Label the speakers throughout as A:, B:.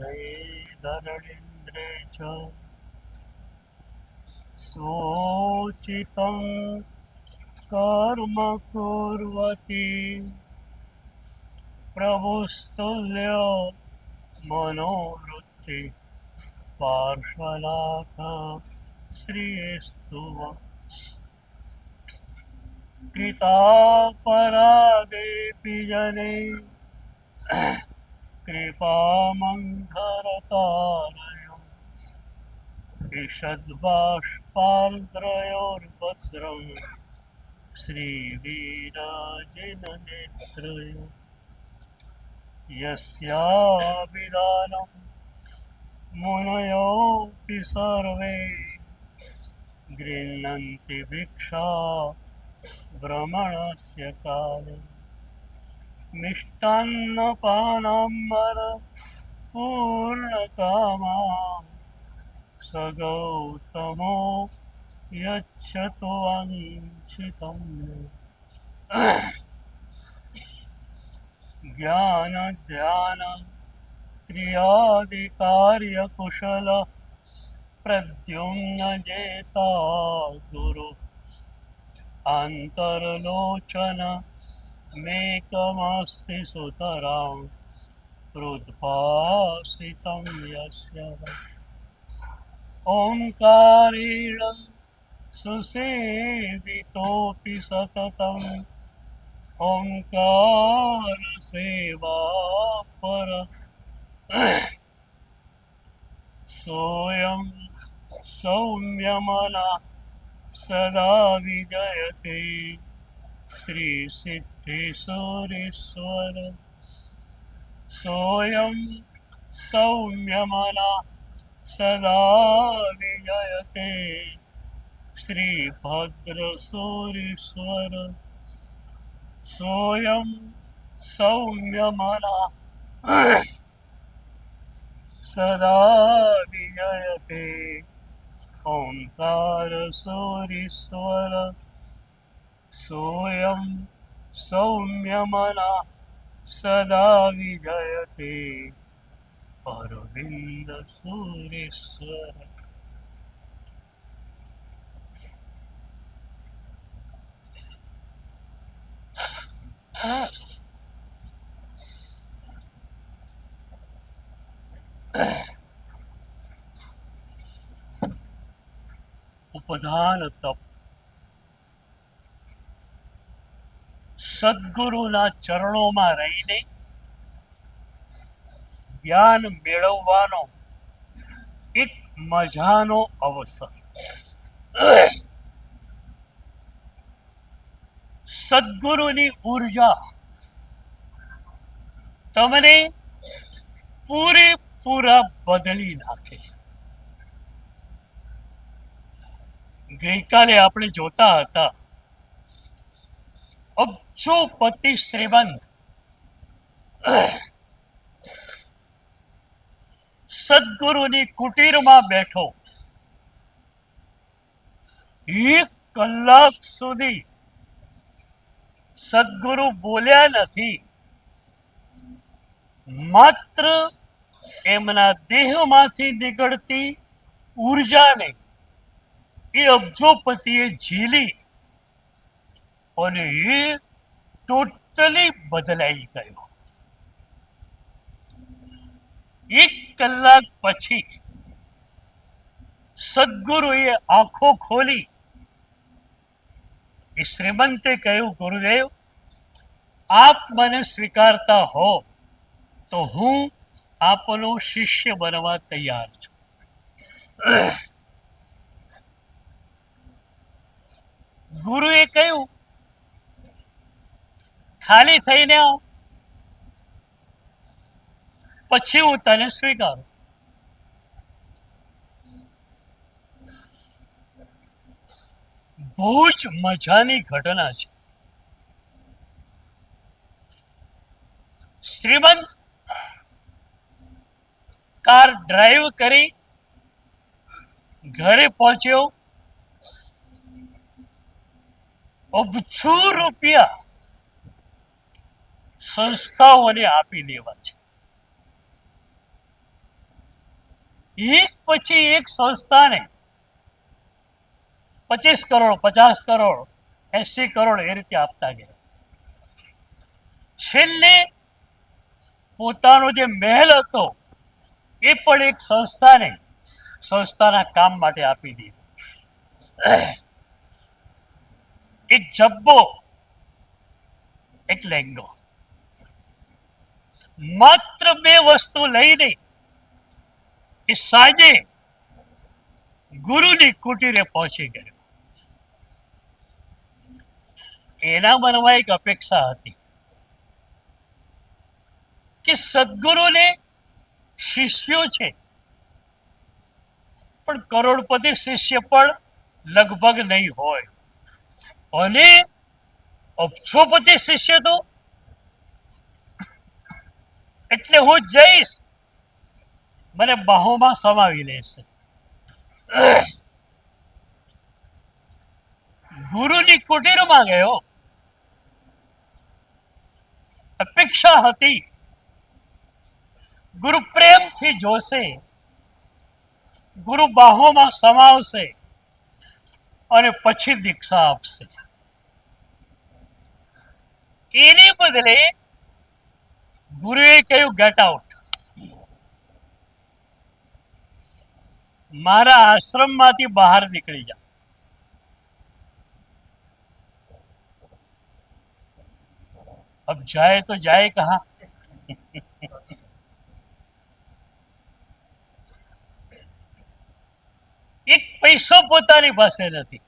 A: धरणीन्द्रे च सोचितं कर्म कुर्वती प्रभुस्तुल्य मनोवृत्ति पार्श्वनाथ श्रीस्तु कृता परादेऽपि जने कृपामन्थरतारय ईषद्बाष्पार्द्रयोर्भद्रं श्रीवीराजिननेत्रय यस्याभिधानं मुनयोऽपि सर्वे गृह्णन्ति भिक्षा भ्रमणस्य काले मिष्टान्नपानाम्बर पूर्णकामा स गौतमो यच्छतु वाञ्छितं ज्ञानध्यान क्रियादिकार्यकुशलः प्रद्युम्नजेता गुरु अन्तर्लोचन मेकमस्ति सुतरां हृद्भासितं यस्य ओङ्कारेण सुसेवितोऽपि सततम् ओङ्कारसेवा पर सोऽयं सौम्यमनः सदा विजयते श्रीसिद्धिसूरीश्वर सोऽयं सौम्यमनः सदा विजयते श्रीभद्रसूरीश्वर सोऽयं सौम्यमनः सदा विजयते ओङ्कारसूरीश्वर सोऽयं सौम्यमनः सदा विजयते अरविन्दसूरीश्वर ઉપધાન તપ સદગુરુના ચરણોમાં રહીને જ્ઞાન મેળવવાનો એક મજાનો અવસર. સદગુરુની ઉર્જા તમને પૂરેપૂરા બદલી નાખે. ગઈકાલે આપણે જોતા હતા અબજોપતિ શ્રીમંત સદગુરુની કુટીરમાં બેઠો 1 કલાક સુધી સદગુરુ બોલ્યા નથી. માત્ર એમના દેહમાંથી નીકળતી ઉર્જાને એ અબજોપતિએ ઝીલી અને એ ટોટલી બદલાઈ ગયો. 1 કલાક પછી સદગુરુએ આંખો ખોલી. એ શ્રીમંતે કહ્યું, ગુરુદેવ, આપ મને સ્વીકારતા હો તો હું આપનો શિષ્ય બનવા તૈયાર છું. ગુરુએ કહ્યું, ખાલી થઈને આવ, પછી હું તને સ્વીકારું. બહુ જ મજાની ઘટના છે. શ્રીમંત કાર ડ્રાઈવ કરી ઘરે પહોંચ્યો. અબજો રૂપિયા સંસ્થાઓને આપી દેવા છે. એક પછી એક સંસ્થાને 25 કરોડ 50 કરોડ 80 કરોડ એ રીતે આપતા ગયા. છેલ્લે પોતાનો જે મહેલ હતો એ પણ એક સંસ્થાને સંસ્થાના કામ માટે આપી દીધો. એક જબ્બો, એક લેંગો, માત્ર 2 વસ્તુ લઈને એ સાંજે ગુરુની કુટીરે પહોંચી ગયો. એના મનમાં એક અપેક્ષા હતી કે સદગુરુને શિષ્યો છે, પણ કરોડપતિ શિષ્ય પણ લગભગ નહીં હોય, અને અબજોપતિ શિષ્ય તો એટલે હું જઈશ, મને બાહોમાં સમાવી લેશે. ગુરુની કુટીરમાં ગયો. અપેક્ષા હતી ગુરુ પ્રેમથી જોશે, ગુરુ બાહોમાં સમાવશે અને પછી દીક્ષા આપશે. એને બદલે ગુરુએ કહ્યું, ગેટ આઉટ, મારા આશ્રમમાંથી બહાર નીકળી જા. अब जाए तो जाए कहाँ? એક પૈસો પોતાની પાસે નથી,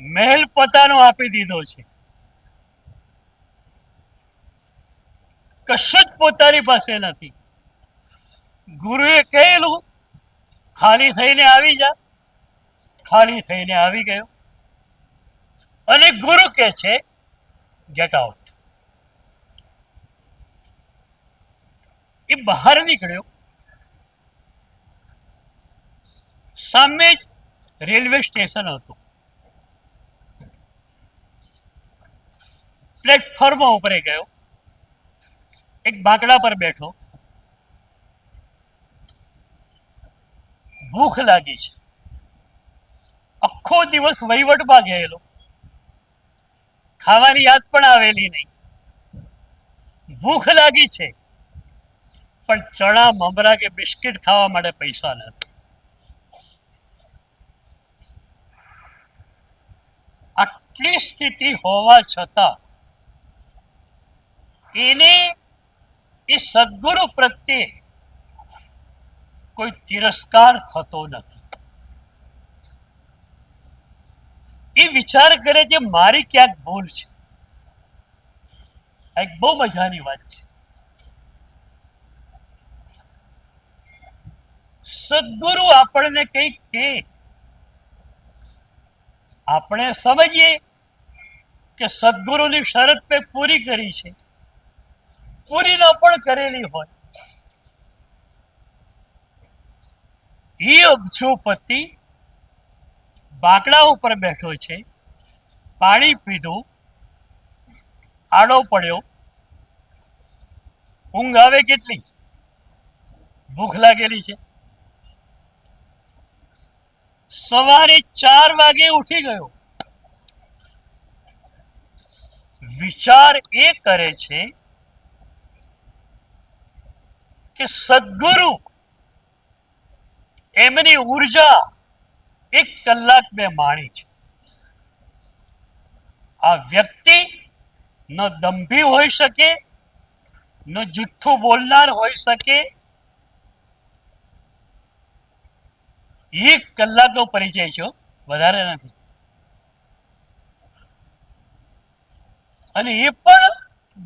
A: મહેલ પોતાનો આપી દીધો છે, કશું જ પોતાની પાસે નથી. ગુરુએ કહેલું ખાલી થઈને આવી જા, ખાલી થઈને આવી ગયો. અને ગુરુ કહે છે ગેટ આઉટ. એ બહાર નીકળ્યો. સામે જ રેલવે સ્ટેશન હતું. પ્લેટફોર્મ ઉપર ગયો, એક બાકડા પર બેઠો. ભૂખ લાગી છે, આખો દિવસ વહીવટમાં ગયેલો, ખાવાની યાદ પણ આવેલી નહીં. ભૂખ લાગી છે, પણ ચણા મમરા કે બિસ્કિટ ખાવા માટે પૈસા નથી. આટલી સ્થિતિ હોવા છતાં એને એ સદગુરુ પ્રત્યે કોઈ તિરસ્કાર થતો નથી. એ વિચાર કરે છે મારી ક્યાંક ભૂલ છે. એક બહુ મજાની વાત છે. સદગુરુ આપણને કંઈક કહે, આપણે સમજીએ કે સદગુરુની શરત મેં પૂરી કરી છે, પૂરી ન પણ કરેલી હોય. એ અબજોપતિ બાકડા ઉપર બેઠો છે, પાણી પીધું, આડો પડ્યો. ઊંઘ આવે કેટલી? ભૂખ લાગેલી છે. સવારે 4 વાગે ઉઠી ગયો. વિચાર એ કરે છે કે સદગુરુ એમની ઉર્જા 1 કલાક મેં માણી છે. આ વ્યક્તિ ન દંભી હોઈ શકે, ન જુઠ્ઠું બોલનાર હોઈ શકે. 1 કલાકનો પરિચય છે, વધારે નથી. અને એ પણ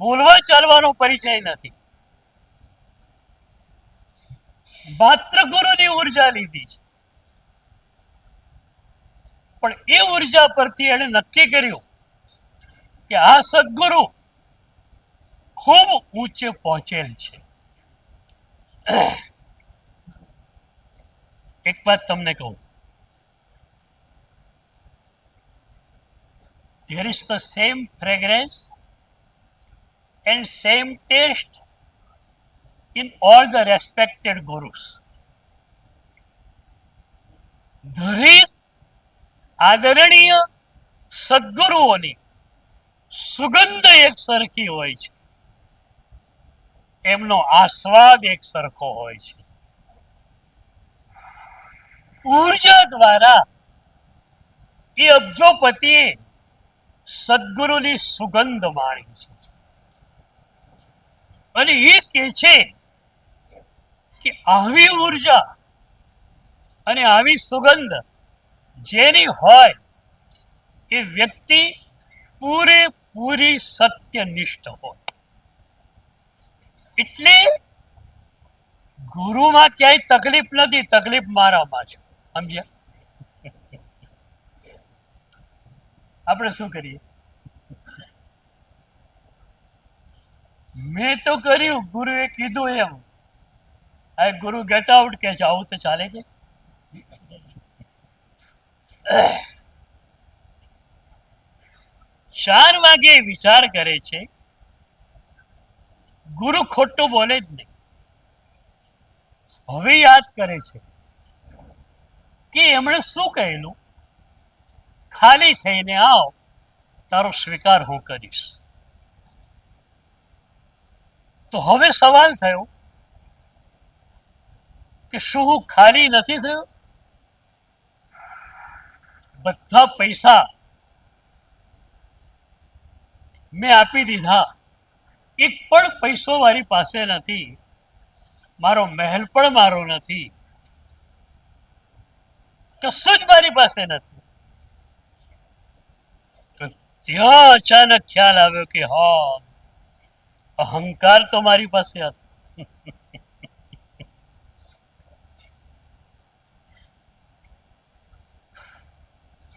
A: બોલવા ચાલવાનો પરિચય નથી, માત્ર ગુરુની ઉર્જા લીધી છે. પણ એ ઉર્જા પરથી એણે નક્કી કર્યું કે આ સદગુરુ ખૂબ ઊંચે પહોંચેલ છે. એક વાત તમને કહું, there is the same fragrance and same taste in all the respected gurus. દરેક આદરણીય સદગુરુઓની સુગંધ એક સરખી હોય છે, એમનો આસ્વાદ એક સરખો હોય છે. ઉર્જા દ્વારા એ અબજોપતિએ સદગુરુની સુગંધ માણી છે અને એ કહે છે કે આવી ઉર્જા અને આવી સુગંધ જેની હોય એ વ્યક્તિ પૂરેપૂરી સત્યનિષ્ઠ હોય. એટલે ગુરુમાં ક્યાંય તકલીફ નથી, તકલીફ મારામાં છે. સમજ્યા? આપણે શું કરીએ? મેં તો કર્યું, ગુરુએ કીધું એમ. આ ગુરુ ગેટ આઉટ કે છે, આવું તો ચાલે છે? 4 વાગે વિચાર કરે છે, ગુરુ ખોટું બોલે જ નહીં. હવે યાદ કરે છે કે એમણે શું કહેલું, ખાલી થઈને આવ, તારો સ્વીકાર હું કરીશ. તો હવે સવાલ થયો કે શું હું ખાલી નથી થયો? બધા પૈસા મેં આપી દીધા, એક પણ પૈસો મારી પાસે નથી, મારો મહેલ પણ મારો નથી, કશું જ મારી પાસે નથી. ત્યાં અચાનક ખ્યાલ આવ્યો કે હા, અહંકાર તો મારી પાસે હતો.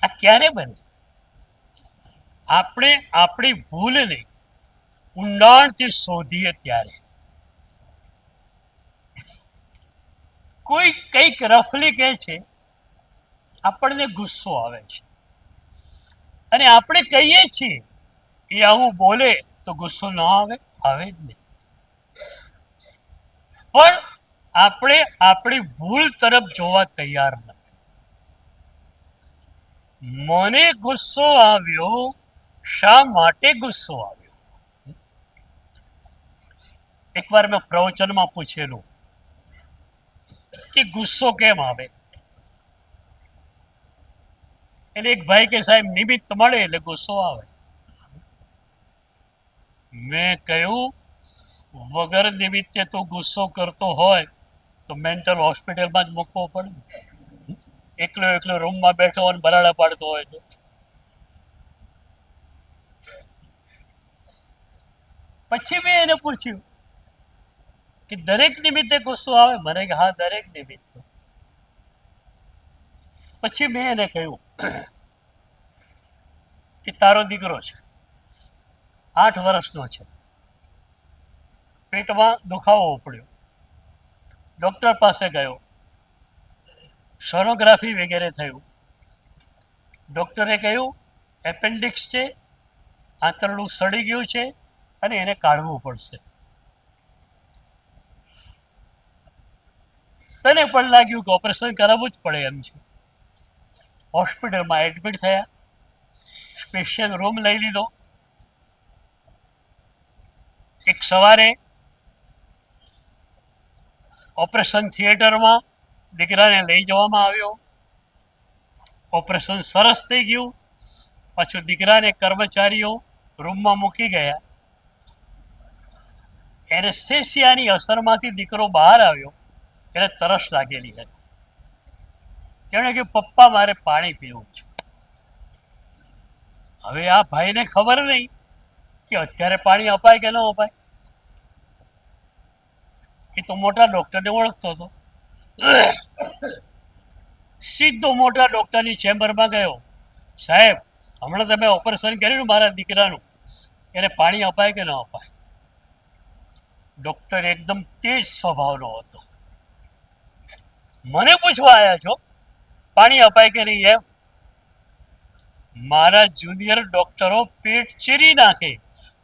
A: આ ક્યારે બને? આપણે આપણી ભૂલને ઊંડાણથી શોધીએ ત્યારે. કોઈ કંઈક રફલી કહે છે, આપણને ગુસ્સો આવે છે અને આપણે કહીએ છીએ એ આવું બોલે તો ગુસ્સો ન આવે? આવે જ નહીં. પણ આપણે આપણી ભૂલ તરફ જોવા તૈયાર નથી. મને ગુસ્સો આવ્યો, શા માટે ગુસ્સો આવ્યો? એકવાર મેં પ્રવચનમાં પૂછેલું કે ગુસ્સો કેમ આવે? એટલે એક ભાઈ કે સાહેબ નિમિત્ત મળે એટલે ગુસ્સો આવે. મેં કહ્યું, વગર નિમિત્તે તું ગુસ્સો કરતો હોય તો મેન્ટલ હોસ્પિટલમાં જ મૂકવો પડે. એકલો એકલો રૂમમાં બેઠો અને બરાડા પાડતો હોય તો. પછી મેં એને પૂછ્યું કે દરેક નિમિત્તે ગુસ્સો આવે? મને કે હા, દરેક નિમિત્તે. પછી મેં એને કહ્યું કે તારો દીકરો છે, 8 વર્ષનો છે, પેટમાં દુખાવો ઉપડ્યો, ડૉક્ટર પાસે ગયો, સોનોગ્રાફી વગેરે થયું. ડૉક્ટરે કહ્યું એપેન્ડિક્સ છે, આંતરડું સડી ગયું છે અને એને કાઢવું પડશે. તને પણ લાગ્યું કે ઓપરેશન કરાવવું જ પડે એમ છે. હોસ્પિટલમાં એડમિટ થયા, સ્પેશિયલ રૂમ લઈ લીધો. એક સવારે ઓપરેશન થિયેટરમાં દીકરાને લઈ જવામાં આવ્યો. ઓપરેશન સરસ થઈ ગયું. પાછું દીકરાને કર્મચારીઓ રૂમમાં મૂકી ગયા. એનેસ્થેસિયાની અસરમાંથી દીકરો બહાર આવ્યો. એને તરસ લાગેલી હતી. તેણે કહ્યું, પપ્પા મારે પાણી પીવું છે. હવે આ ભાઈને ખબર નહીં કે અત્યારે પાણી અપાય કે ન અપાય. એ તો મોટા ડૉક્ટરને ઓળખતો હતો. સીધો મોટા ડૉક્ટરની ચેમ્બરમાં ગયો. સાહેબ, હમણાં તમે ઓપરેશન કર્યું મારા દીકરાનું, એને પાણી અપાય કે ન અપાય? ડૉક્ટર એકદમ તેજ સ્વભાવનો હતો. મને પૂછવા આવ્યા છો પાણી અપાય કે નહીં એમ? મારા જુનિયર ડૉક્ટરો પેટ ચીરી નાખે,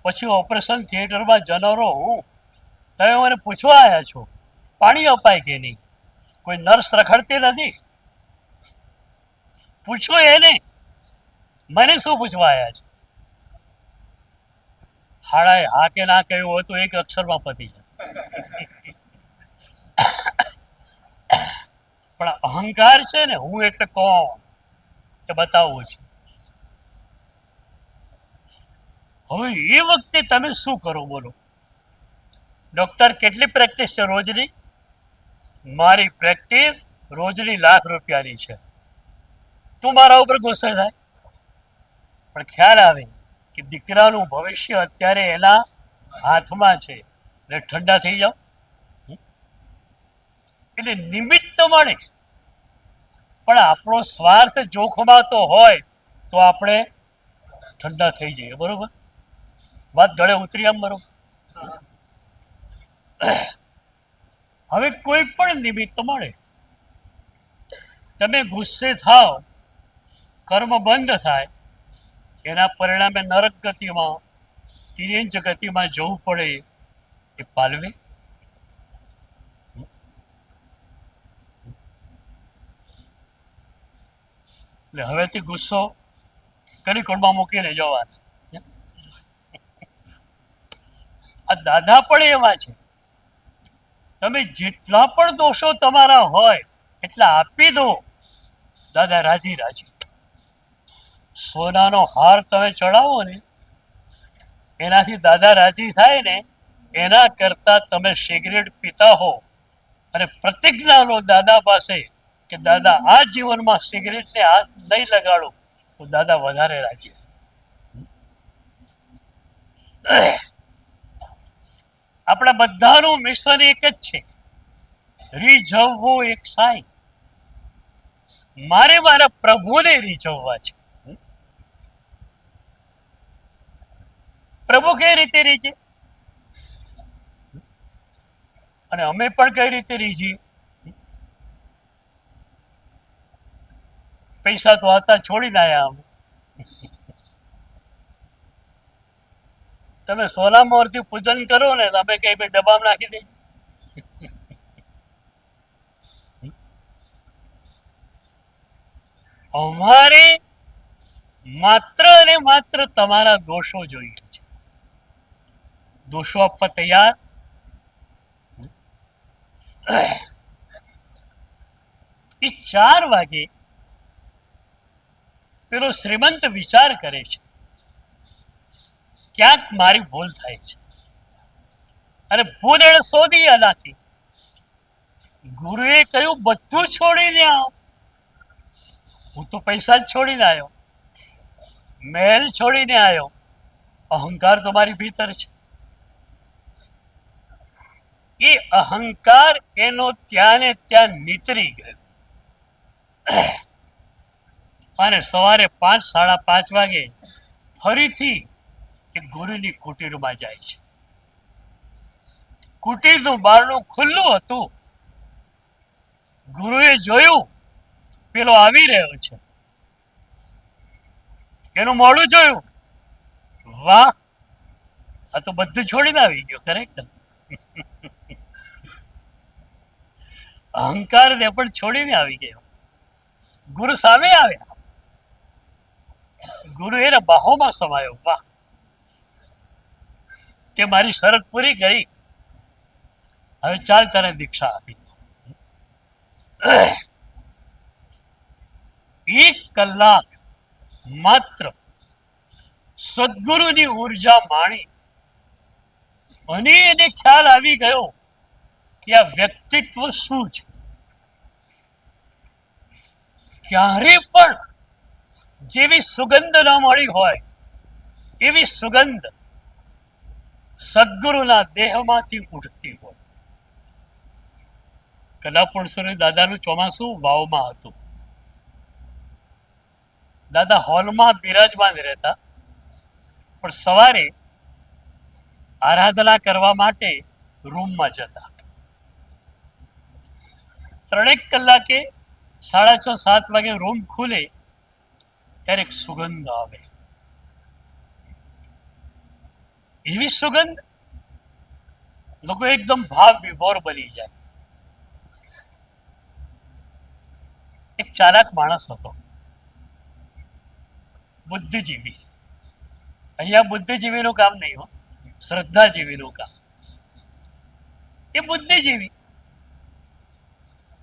A: પછી ઓપરેશન થિયેટરમાં જનારો હું. તમે મને પૂછવા આવ્યા છો પાણી અપાય કે નહીં? કોઈ નર્સ રખડતી નથી. પૂછો એને, મને શું પૂછવા આવ્યા છો? હાડાએ હા કે ના કહ્યું હોય તો એક અક્ષરમાં પતી જાય. પણ અહંકાર છે ને, હું એટલે કોણ એ બતાવવું છે. હવે એ વખતે તમે શું કરો બોલો? ડોક્ટર કેટલી પ્રેક્ટિસ છે રોજની? મારી પ્રેક્ટિસ રોજની ₹1,00,000 છે. તું મારા ઉપર ગુસ્સે થાય, પણ ખ્યાલ આવે કે દીકરાનું ભવિષ્ય અત્યારે એના હાથમાં છે એટલે ઠંડા થઈ જાઓ. એટલે નિમિત્ત મળે, પણ આપણો સ્વાર્થ જોખમાતો હોય તો આપણે ઠંડા થઈ જઈએ. બરોબર? વાત ગળે ઉતરી આમ? બરોબર. હવે કોઈ પણ નિમિત્ત મળે, તમે ગુસ્સે થાવ, કર્મ બંધ થાય, એના પરિણામે નરક ગતિમાં, તિર્યંચ ગતિમાં જવું પડે, એ પાલવે? એટલે હવેથી ગુસ્સો કરી કોડમાં મૂકીને જવાના. આ દાદા પણ એવા છે. તમે જેટલા પણ દોષો તમારા હોય એટલા આપી દો, દાદા રાજી રાજી. સોનાનો હાર તમે ચડાવો ને, એનાથી દાદા રાજી થાય ને, એના કરતા તમે સિગરેટ પીતા હો અને પ્રતિજ્ઞા લો દાદા પાસે કે દાદા આ જીવનમાં સિગરેટને હાથ નહીં લગાડો, તો દાદા વધારે રાજી. આપણા બધાનું મિશન એક જ છે, રીઝવવો એક સાઈ. મારે મારા પ્રભુને રીઝવવા છે. પ્રભુ કઈ રીતે રીઝે અને અમે પણ કઈ રીતે રીઝીએ? પૈસા તો હતા, છોડીને આવ્યા અમે. તમે સોના મોરથી પૂજન કરો ને, તમે કઈ ભાઈ ડબ્બામાં નાખી દેજો. અમારે માત્ર અને માત્ર તમારા દોષો જોઈએ છે. દોષો આપવા તૈયાર? એ 4 વાગે પેલો શ્રીમંત વિચાર કરે છે, ક્યાંક મારી ભૂલ થાય છે, અને ભૂલ એને શોધી આનાથી. ગુરુએ કહ્યું બધું છોડીને આવ. હું તો પૈસા જ છોડીને આવ્યો, મહેલ છોડીને આવ્યો, અહંકાર તો મારી ભીતર છે. એ અહંકાર એનો ત્યાં ને ત્યાં નીતરી ગયો, અને સવારે 5, 5:30 વાગે ફરીથી એ ગુરુની કુટીરમાં જાય છે. કુટીરનું બારણું ખુલ્લું હતું. ગુરુએ જોયું પેલો આવી રહ્યો છે, એનું મોઢું જોયું, વાહ, આ તો બધું છોડીને આવી ગયો. કરેક્ટ. અહંકાર ને પણ છોડીને આવી ગયો. ગુરુ સામે આવ્યા, ગુરુ એના બાહોમાં સમાયો. વાહ, તે મારી શરત પૂરી કરી, હવે ચાલ તને દીક્ષા આપી. 1 કલાક માત્ર સદગુરુની ઉર્જા માણી, અને એને ખ્યાલ આવી ગયો કે આ વ્યક્તિત્વ શું છે. ક્યારે પણ જેવી સુગંધ ન મળી હોય એવી સુગંધ સદગુરુના દેહમાંથી ઉઠતી હોય. કલાપુરુષોને દાદાનું ચોમાસું વાવમાં હતું. દાદા હોલમાં બિરાજમાન રહેતા, પણ સવારે આરાધના કરવા માટે રૂમમાં જતા. 3 કલાકે 6:30, 7 વાગે રૂમ ખુલે ત્યારે એક સુગંધ આવે. એવી સુગંધ લોકો એકદમ ભાવ વિભોર બની જાય. એક ચાલાક માણસ હતો, બુદ્ધિજીવી. અહીંયા બુદ્ધિજીવીનું કામ નહીં હો, શ્રદ્ધાજીવીનું કામ. એ બુદ્ધિજીવી,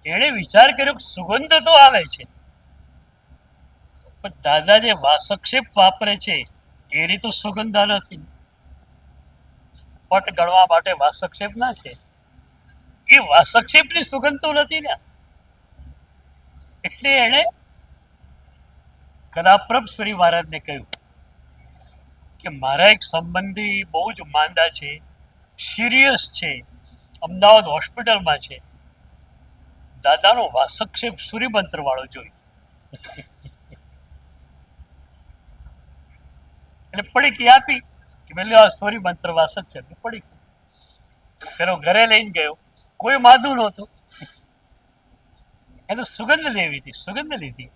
A: એણે વિચાર કર્યો કે સુગંધ તો આવે છે, પણ દાદા જે વાસક્ષેપ વાપરે છે એની તો સુગંધ નથી. પટ ગણવા માટે વાસક્ષેપ ના છે, એ વાસક્ષેપની સુગંધ તો નથી ને. એટલે એણે કલાપ્રભ શ્રી મહારાજને કહ્યું કે મારા એક સંબંધી બહુ જ માંદા છે, સિરિયસ છે, અમદાવાદ હોસ્પિટલમાં છે, દાદાનો વાસક્ષેપ સૂર્યમંત્ર વાળો જોઈ. એટલે પડીકી આપી કે પેલી આ સૂર્યમંત્ર વાસક્ષેપ પડીકી. પેલો ઘરે લઈને ગયો, કોઈ માદું નહોતું. એ તો સુગંધ લેવી હતી, સુગંધ લીધી.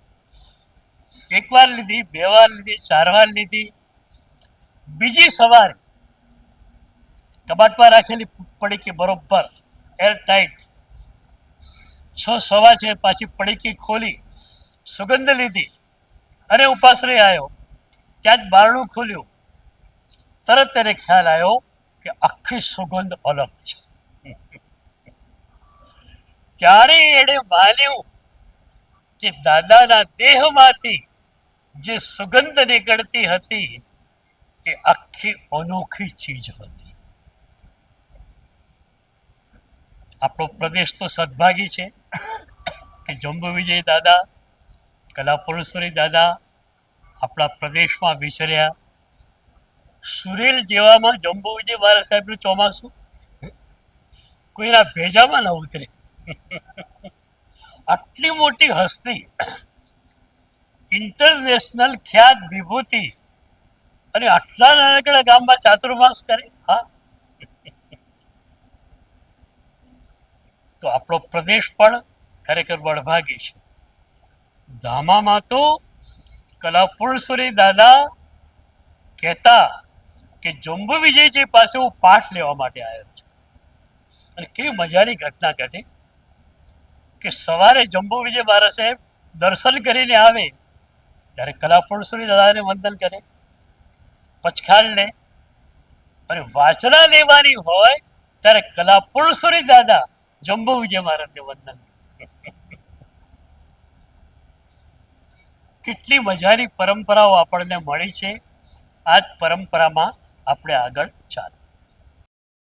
A: એક વાર લીધી, બે વાર લીધી, 4 વાર લીધી. બીજી સવારે કબાટમાં રાખેલી પડીકી બરોબર એર ટાઈટ, 6 સવા પાછી પડીકી ખોલી, સુગંધ લીધી અને ઉપાશ્રય આવ્યો. ત્યાં જ બારણું ખોલ્યું, તરત તેને ખ્યાલ આવ્યો કે આખી સુગંધ અલગ છે. ત્યારે એણે માન્યું કે દાદાના દેહમાંથી જે સુગંધ નીકળતી હતી એ આખી અનોખી ચીજ હતી. આપણો પ્રદેશ તો સદભાગી છે કે જંબુ વિજય દાદા, કલાપુરેશ્વરી દાદા આપણા પ્રદેશમાં વિચર્યા. સુરેલ જેવામાં જંબુ વિજય મહારાજ સાહેબનું ચોમાસું કોઈના ભેજામાં ન ઉતરે. આટલી મોટી હસ્તી, ઇન્ટરનેશનલ ખ્યાત વિભૂતિ, અને આટલા નાનકડા ગામમાં ચાતુર્માસ કરે. હા, તો આપણો પ્રદેશ પણ ખરેખર બળભાગી છે. ધામામાં તો કલાપુરેશ્વરી દાદા કહેતા કે જંબુ વિજયજી પાસે હું પાઠ લેવા માટે આવ્યો છું. અને કેવી મજાની ઘટના ઘટી કે સવારે જંબુ વિજય મહારાજ સાહેબ દર્શન કરીને આવે ત્યારે કલાપુરેશ્વરી દાદાને વંદન કરે, પચખાલ લે, અને વાચના લેવાની હોય ત્યારે કલાપુરેશ્વરી દાદા જંબુ વિજય મહારાજને વંદન. કેટલી મજાની પરંપરાઓ આપણને મળી છે. આ જ પરંપરામાં આપણે આગળ ચાલો.